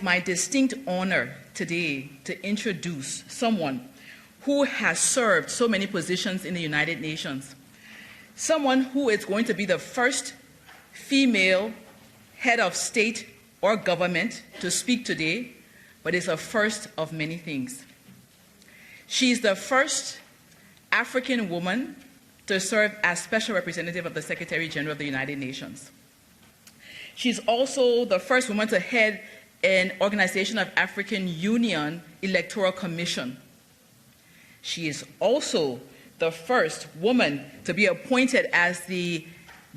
It's my distinct honor today to introduce someone who has served so many positions in the United Nations, someone who is going to be the first female head of state or government to speak today, but it's a first of many things. She's the first African woman to serve as Special Representative of the Secretary General of the United Nations. She's also the first woman to head an Organization of African Union Electoral Commission. She is also the first woman to be appointed as the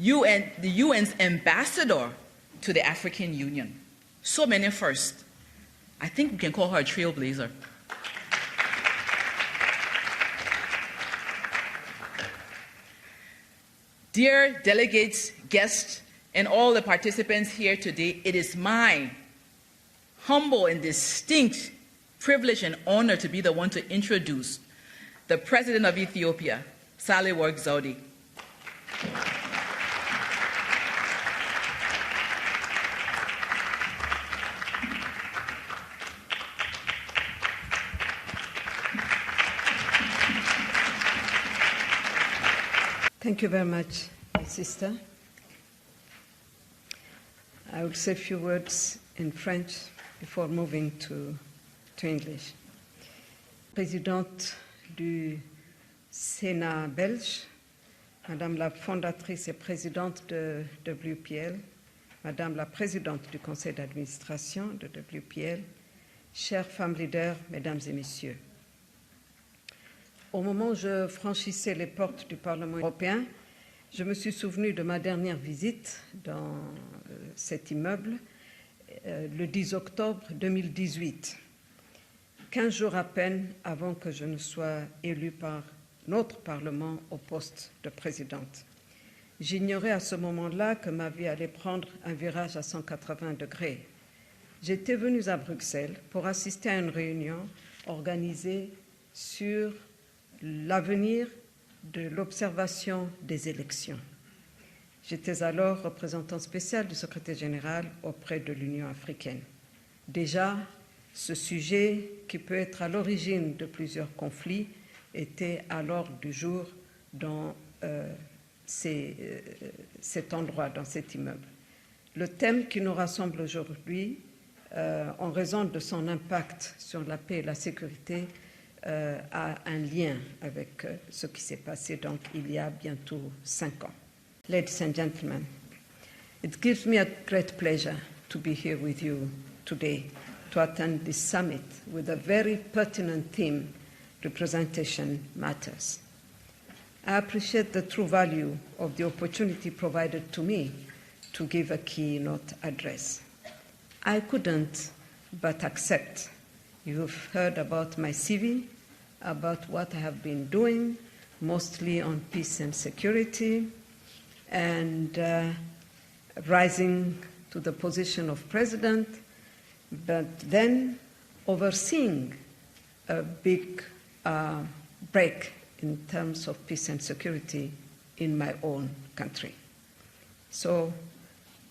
UN's ambassador to the African Union. So many firsts. I think we can call her a trailblazer. Dear delegates, guests, and all the participants here today, it is my humble and distinct privilege and honor to be the one to introduce the President of Ethiopia, Sahle Work Zewde. Thank you very much, my sister. I will say a few words in French before moving to English. Présidente du Sénat belge, Madame la fondatrice et présidente de WPL, Madame la présidente du conseil d'administration de WPL, chères femmes leaders, Mesdames et Messieurs. Au moment où je franchissais les portes du Parlement européen, je me suis souvenu de ma dernière visite dans cet immeuble le 10 octobre 2018, 15 jours à peine avant que je ne sois élue par notre Parlement au poste de présidente. J'ignorais à ce moment-là que ma vie allait prendre un virage à 180 degrés. J'étais venue à Bruxelles pour assister à une réunion organisée sur l'avenir de l'observation des élections. J'étais alors représentant spécial du secrétaire général auprès de l'Union africaine. Déjà, ce sujet, qui peut être à l'origine de plusieurs conflits, était à l'ordre du jour dans cet endroit, dans cet immeuble. Le thème qui nous rassemble aujourd'hui, en raison de son impact sur la paix et la sécurité, a un lien avec ce qui s'est passé donc il y a bientôt 5 ans. Ladies and gentlemen, it gives me a great pleasure to be here with you today to attend this summit with a very pertinent theme, representation matters. I appreciate the true value of the opportunity provided to me to give a keynote address. I couldn't but accept. You've heard about my CV, about what I have been doing, mostly on peace and security, and rising to the position of president, but then overseeing a big break in terms of peace and security in my own country. So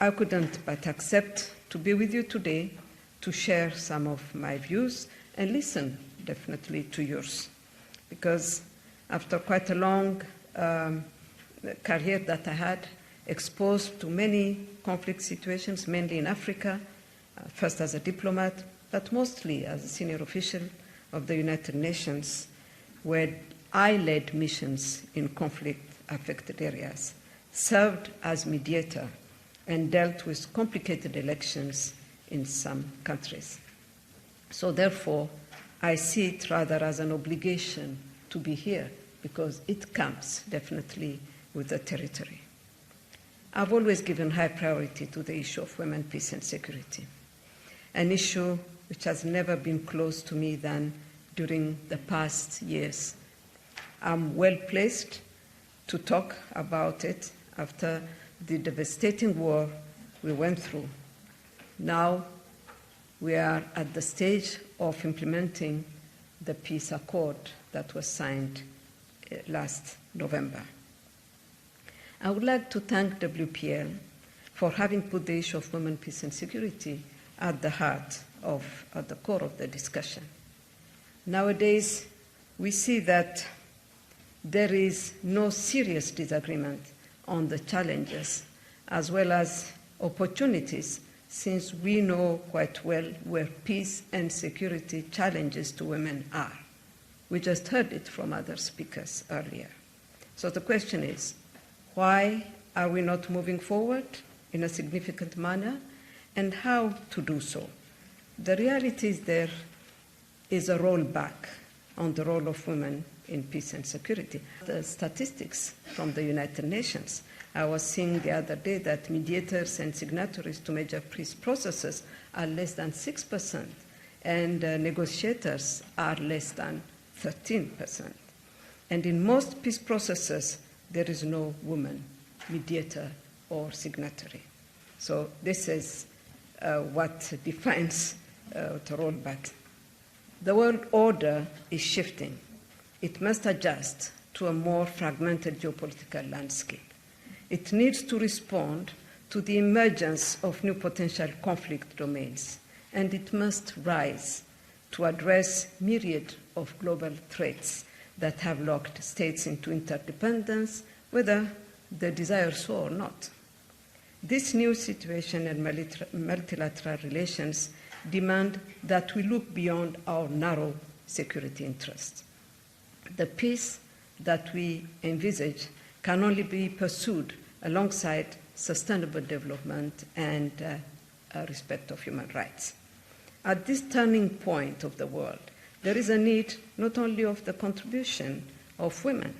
I couldn't but accept to be with you today to share some of my views and listen definitely to yours, because after quite a long career that I had, exposed to many conflict situations, mainly in Africa, first as a diplomat, but mostly as a senior official of the United Nations, where I led missions in conflict-affected areas, served as mediator, and dealt with complicated elections in some countries. So therefore, I see it rather as an obligation to be here, because it comes definitely with the territory. I've always given high priority to the issue of women, peace and security, an issue which has never been close to me than during the past years. I'm well placed to talk about it after the devastating war we went through. Now we are at the stage of implementing the peace accord that was signed last November. I would like to thank WPL for having put the issue of women, peace and security at the heart at the core of the discussion. Nowadays, we see that there is no serious disagreement on the challenges as well as opportunities, since we know quite well where peace and security challenges to women are. We just heard it from other speakers earlier. So the question is, why are we not moving forward in a significant manner, and how to do so? The reality is there is a rollback on the role of women in peace and security. The statistics from the United Nations, I was seeing the other day that mediators and signatories to major peace processes are less than 6%, and negotiators are less than 13%. And in most peace processes, there is no woman mediator or signatory. So this is what defines the rollback. The world order is shifting. It must adjust to a more fragmented geopolitical landscape. It needs to respond to the emergence of new potential conflict domains, and it must rise to address myriad of global threats that have locked states into interdependence, whether they desire so or not. This new situation and multilateral relations demand that we look beyond our narrow security interests. The peace that we envisage can only be pursued alongside sustainable development and respect of human rights. At this turning point of the world, there is a need not only of the contribution of women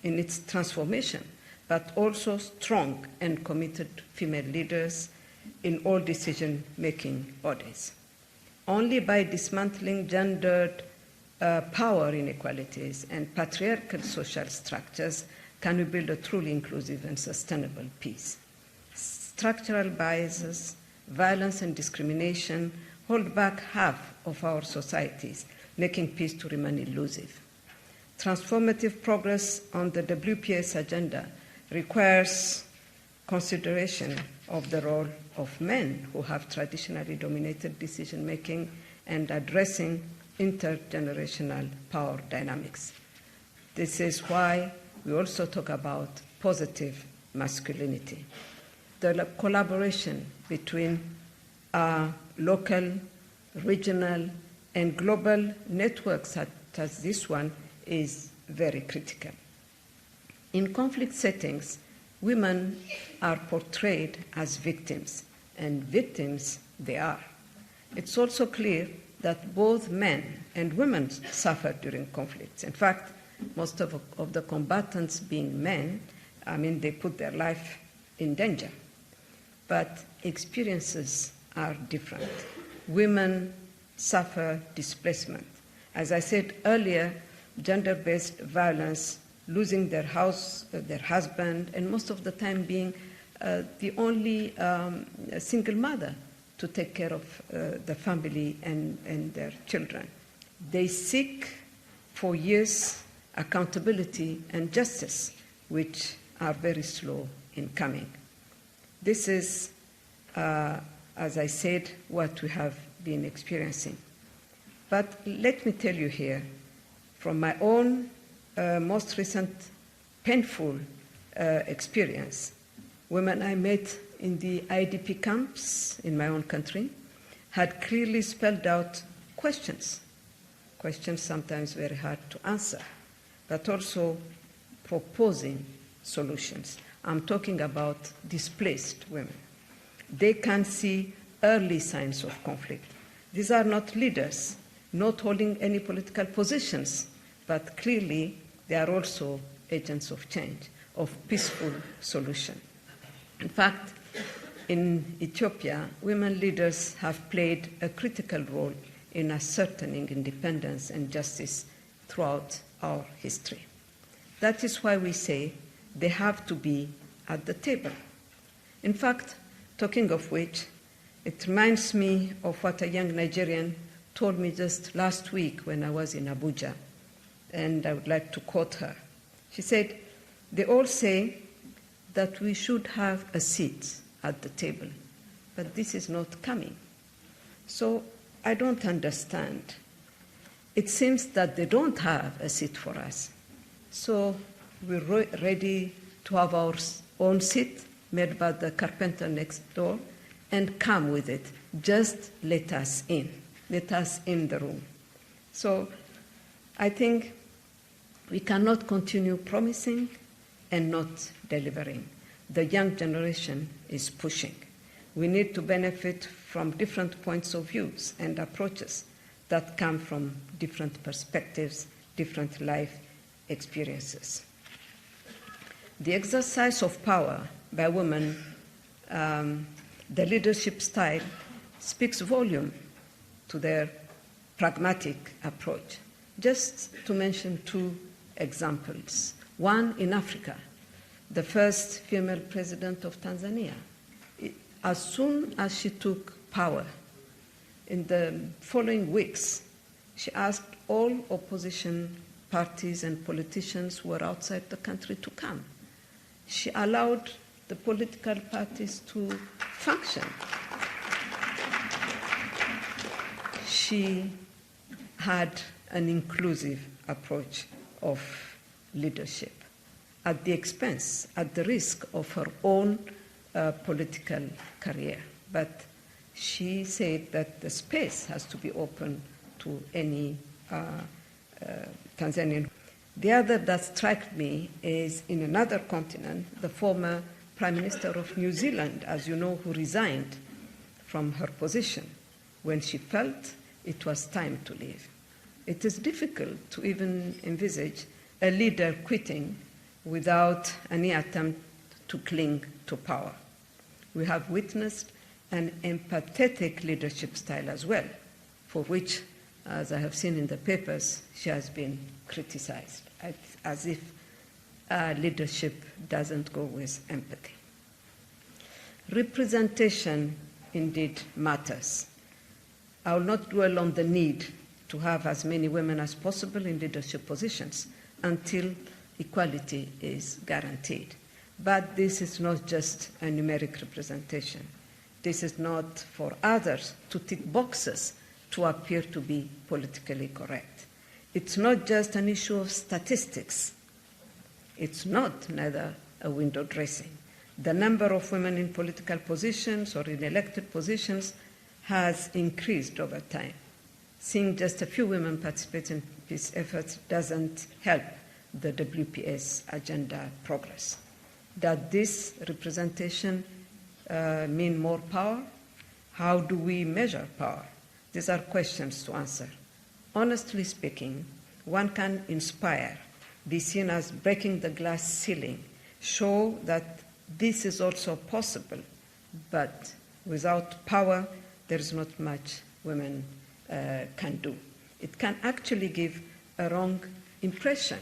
in its transformation, but also strong and committed female leaders in all decision-making bodies. Only by dismantling gendered power inequalities and patriarchal social structures can we build a truly inclusive and sustainable peace. Structural biases, violence, and discrimination hold back half of our societies, making peace to remain elusive. Transformative progress on the WPS agenda requires consideration of the role of men who have traditionally dominated decision-making and addressing intergenerational power dynamics. This is why we also talk about positive masculinity. The collaboration between local, regional, and global networks such as this one is very critical. In conflict settings, women are portrayed as victims, and victims they are. It's also clear that both men and women suffer during conflicts. In fact, most of the combatants being men, they put their life in danger. But experiences are different. Women suffer displacement. As I said earlier, gender-based violence, losing their house, their husband, and most of the time being the only single mother to take care of the family and their children. They seek for years accountability and justice, which are very slow in coming. This is, as I said, what we have been experiencing. But let me tell you here, from my own most recent painful experience, women I met in the IDP camps in my own country had clearly spelled out questions sometimes very hard to answer, but also proposing solutions. I'm talking about displaced women. They can see early signs of conflict. These are not leaders, not holding any political positions, but clearly they are also agents of change, of peaceful solution. In fact, in Ethiopia, women leaders have played a critical role in ascertaining independence and justice throughout our history. That is why we say they have to be at the table. In fact, talking of which, it reminds me of what a young Nigerian told me just last week when I was in Abuja, and I would like to quote her. She said, "They all say that we should have a seat at the table, but this is not coming. So I don't understand. It seems that they don't have a seat for us. So we're ready to have our own seat made by the carpenter next door and come with it. Just let us in. Let us in the room. So I think we cannot continue promising and not delivering. The young generation is pushing. We need to benefit from different points of views and approaches that come from different perspectives, different life experiences. The exercise of power by women, the leadership style, speaks volume to their pragmatic approach. Just to mention two examples. One in Africa, the first female president of Tanzania. As soon as she took power, in the following weeks, she asked all opposition parties and politicians who were outside the country to come. She allowed the political parties to function. She had an inclusive approach of leadership at the expense, at the risk of her own political career. But she said that the space has to be open to any Tanzanian. The other that struck me is in another continent, the former Prime Minister of New Zealand, as you know, who resigned from her position when she felt it was time to leave. It is difficult to even envisage a leader quitting without any attempt to cling to power. We have witnessed an empathetic leadership style as well, for which, as I have seen in the papers, she has been criticized, as if leadership doesn't go with empathy. Representation indeed matters. I will not dwell on the need to have as many women as possible in leadership positions until equality is guaranteed. But this is not just a numeric representation. This is not for others to tick boxes to appear to be politically correct. It's not just an issue of statistics. It's not neither a window dressing. The number of women in political positions or in elected positions has increased over time. Seeing just a few women participate in peace efforts doesn't help the WPS agenda progress. Does this representation mean more power? How do we measure power? These are questions to answer. Honestly speaking, one can inspire, be seen as breaking the glass ceiling, show that this is also possible, but without power, there is not much women can do. It can actually give a wrong impression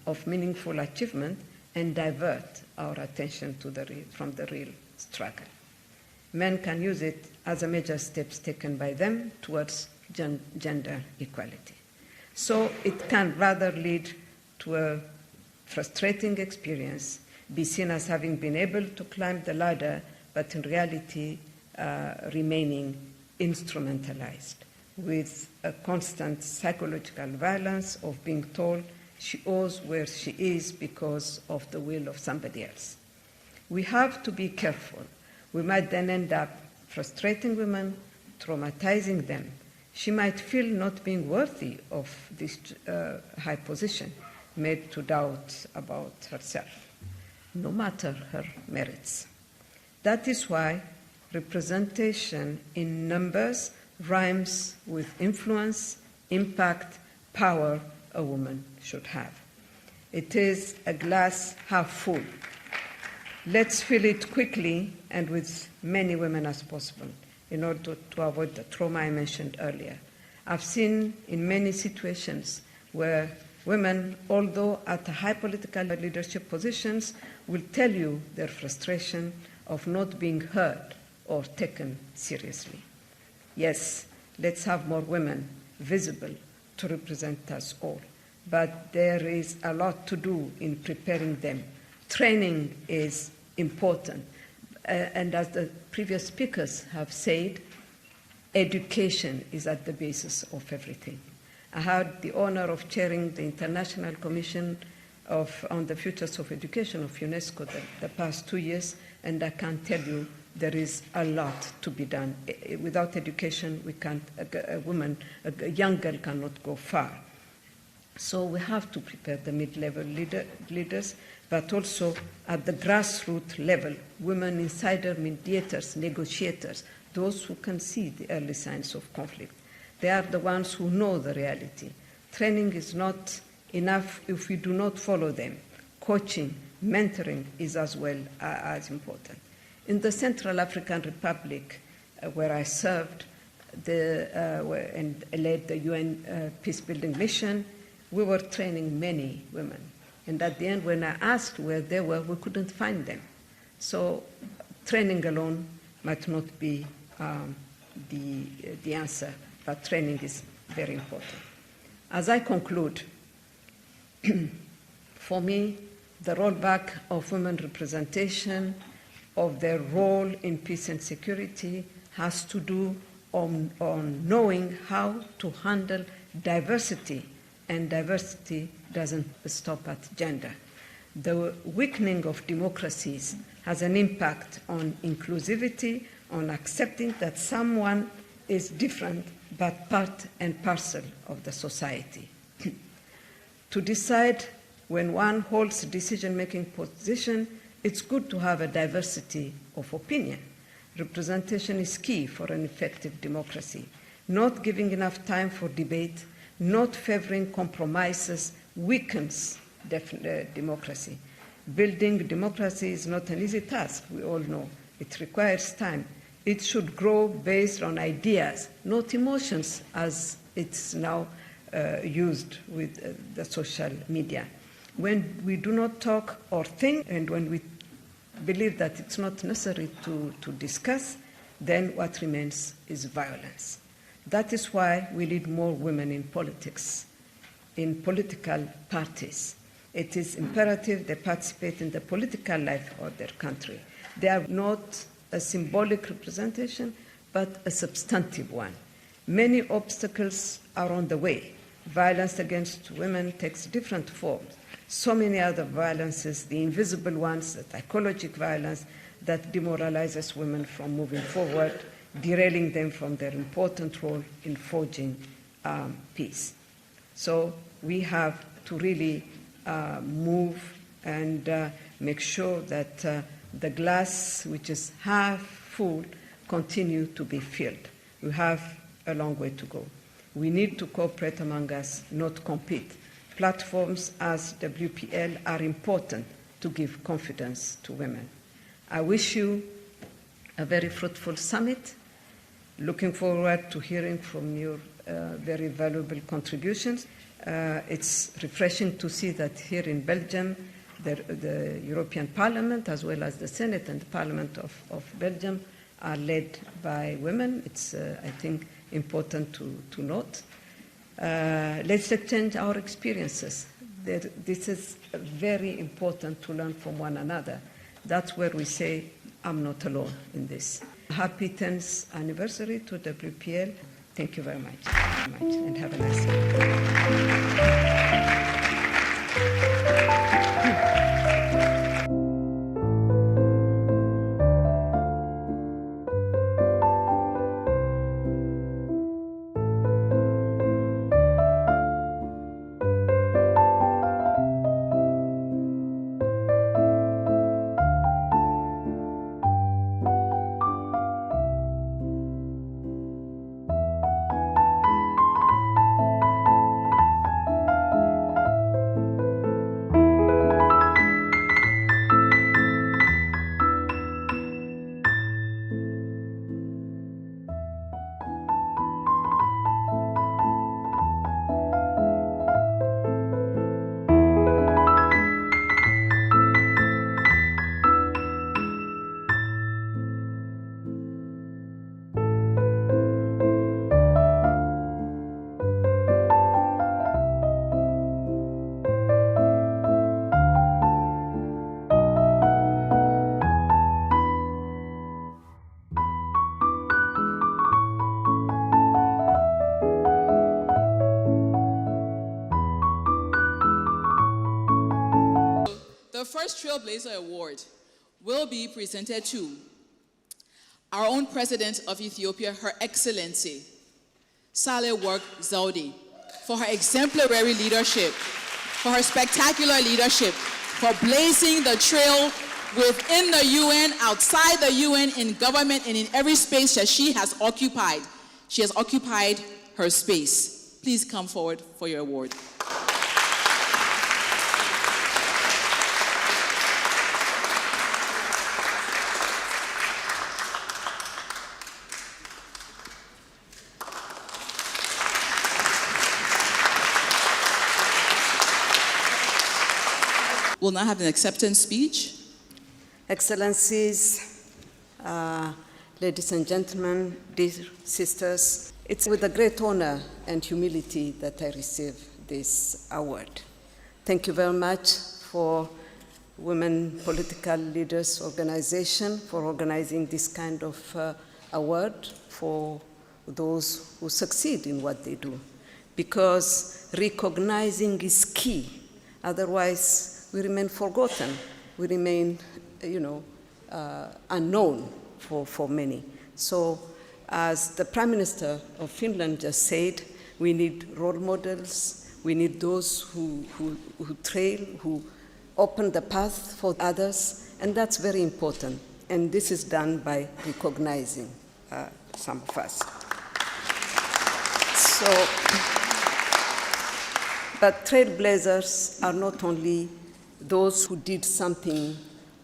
of meaningful achievement and divert our attention from the real struggle. Men can use it as a major steps taken by them towards gender equality. So it can rather lead to a frustrating experience, be seen as having been able to climb the ladder, but in reality remaining instrumentalized with a constant psychological violence of being told she owes where she is because of the will of somebody else. We have to be careful. We might then end up frustrating women, traumatizing them. She might feel not being worthy of this high position, made to doubt about herself, no matter her merits. That is why representation in numbers rhymes with influence, impact, power a woman should have. It is a glass half full. Let's fill it quickly and with many women as possible in order to avoid the trauma I mentioned earlier. I've seen in many situations where women, although at high political leadership positions, will tell you their frustration of not being heard or taken seriously. Yes, let's have more women visible to represent us all. But there is a lot to do in preparing them. Training is important. And as the previous speakers have said, education is at the basis of everything. I had the honor of chairing the International Commission on the Futures of Education of UNESCO the past 2 years, and I can tell you there is a lot to be done. Without education, we can't, a young girl cannot go far. So we have to prepare the mid-level leaders, but also at the grassroots level, women insider mediators, negotiators, those who can see the early signs of conflict. They are the ones who know the reality. Training is not enough if we do not follow them. Coaching, mentoring is as well as important. In the Central African Republic, where I served and led the UN peacebuilding mission, we were training many women. And at the end, when I asked where they were, we couldn't find them. So training alone might not be the answer, but training is very important. As I conclude, for me, the rollback of women representation, of their role in peace and security, has to do on knowing how to handle diversity, and diversity doesn't stop at gender. The weakening of democracies has an impact on inclusivity, on accepting that someone is different but part and parcel of the society. To decide when one holds a decision-making position, it's good to have a diversity of opinion. Representation is key for an effective democracy. Not giving enough time for debate, not favoring compromises weakens democracy. Building democracy is not an easy task, we all know. It requires time. It should grow based on ideas, not emotions, as it's now used with the social media. When we do not talk or think, and when we believe that it's not necessary to discuss, then what remains is violence. That is why we need more women in politics, in political parties. It is imperative they participate in the political life of their country. They are not a symbolic representation, but a substantive one. Many obstacles are on the way. Violence against women takes different forms. So many other violences, the invisible ones, the psychological violence that demoralizes women from moving forward, derailing them from their important role in forging peace. So we have to really move and make sure that the glass, which is half full, continue to be filled. We have a long way to go. We need to cooperate among us, not compete. Platforms as WPL are important to give confidence to women. I wish you a very fruitful summit. Looking forward to hearing from your very valuable contributions. It's refreshing to see that here in Belgium, the European Parliament, as well as the Senate and the Parliament of Belgium, are led by women. It's, I think, important to note. Let's exchange our experiences. This is very important to learn from one another. That's where we say, I'm not alone in this. Happy 10th anniversary to WPL. Thank you very much, and have a nice day. The first Trailblazer Award will be presented to our own President of Ethiopia, Her Excellency, Sahle Work Zewde, for her exemplary leadership, for her spectacular leadership, for blazing the trail within the UN, outside the UN, in government, and in every space that she has occupied. She has occupied her space. Please come forward for your award. We'll now have an acceptance speech. Excellencies, ladies and gentlemen, dear sisters, it's with a great honor and humility that I receive this award. Thank you very much for Women Political Leaders Organization for organizing this kind of award for those who succeed in what they do, because recognizing is key. Otherwise, we remain forgotten. We remain, unknown for many. So, as the Prime Minister of Finland just said, we need role models. We need those who trail, who open the path for others, and that's very important. And this is done by recognizing some of us. But trailblazers are not only those who did something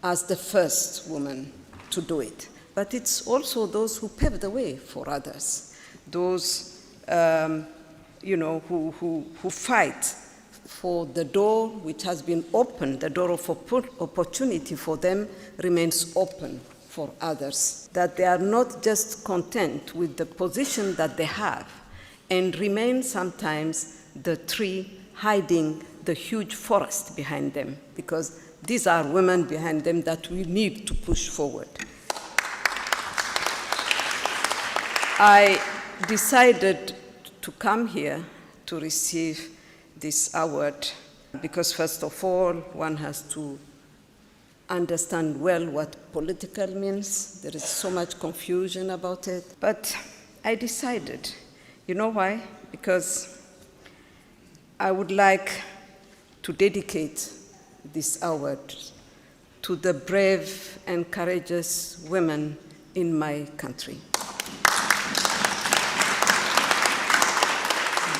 as the first woman to do it, but it's also those who paved the way for others, those who fight for the door which has been opened, the door of opportunity for them remains open for others, that they are not just content with the position that they have and remain sometimes the tree hiding the huge forest behind them, because these are women behind them that we need to push forward. I decided to come here to receive this award because, first of all, one has to understand well what political means. There is so much confusion about it. But I decided, you know why? Because I would like to dedicate this award to the brave and courageous women in my country.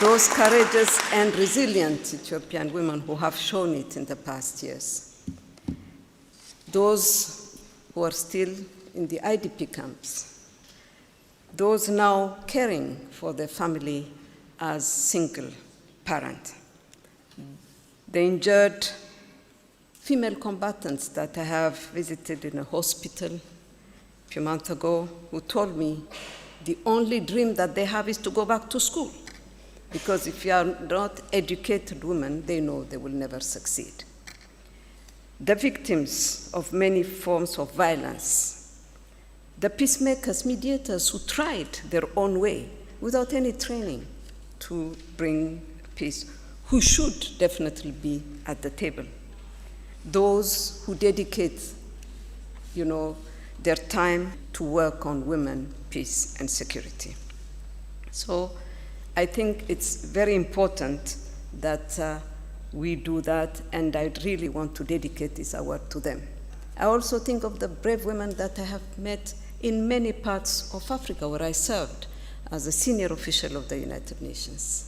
Those courageous and resilient Ethiopian women who have shown it in the past years. Those who are still in the IDP camps. Those now caring for their family as single parent. The injured female combatants that I have visited in a hospital a few months ago, who told me the only dream that they have is to go back to school, because if you are not educated women, they know they will never succeed. The victims of many forms of violence, the peacemakers, mediators who tried their own way without any training to bring peace, who should definitely be at the table. Those who dedicate, their time to work on women, peace, and security. So I think it's very important that we do that, and I really want to dedicate this award to them. I also think of the brave women that I have met in many parts of Africa where I served as a senior official of the United Nations.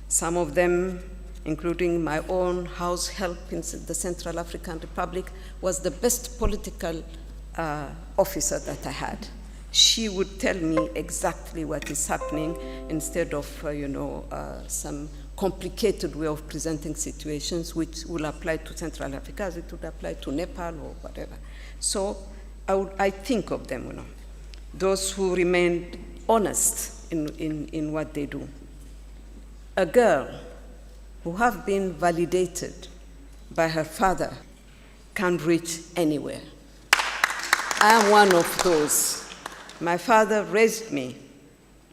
Some of them, including my own house help in the Central African Republic, was the best political officer that I had. She would tell me exactly what is happening instead of, some complicated way of presenting situations which will apply to Central Africa as it would apply to Nepal or whatever. So I think of them, those who remained honest in what they do. A girl who have been validated by her father can reach anywhere. I am one of those. My father raised me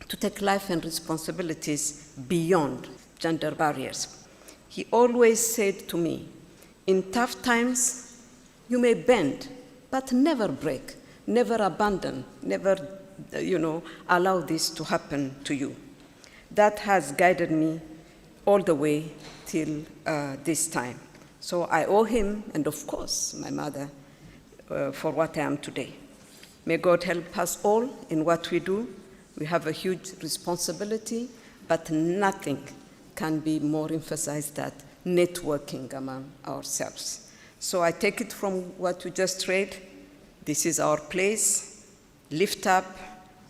to take life and responsibilities beyond gender barriers. He always said to me, in tough times, You may bend, but never break, never abandon, never, allow this to happen to you. That has guided me all the way till this time. So I owe him, and of course, my mother, for what I am today. May God help us all in what we do. We have a huge responsibility, but nothing can be more emphasized than networking among ourselves. So I take it from what you just read. This is our place. Lift up,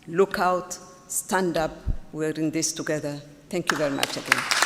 look out, stand up. We're in this together. Thank you very much again.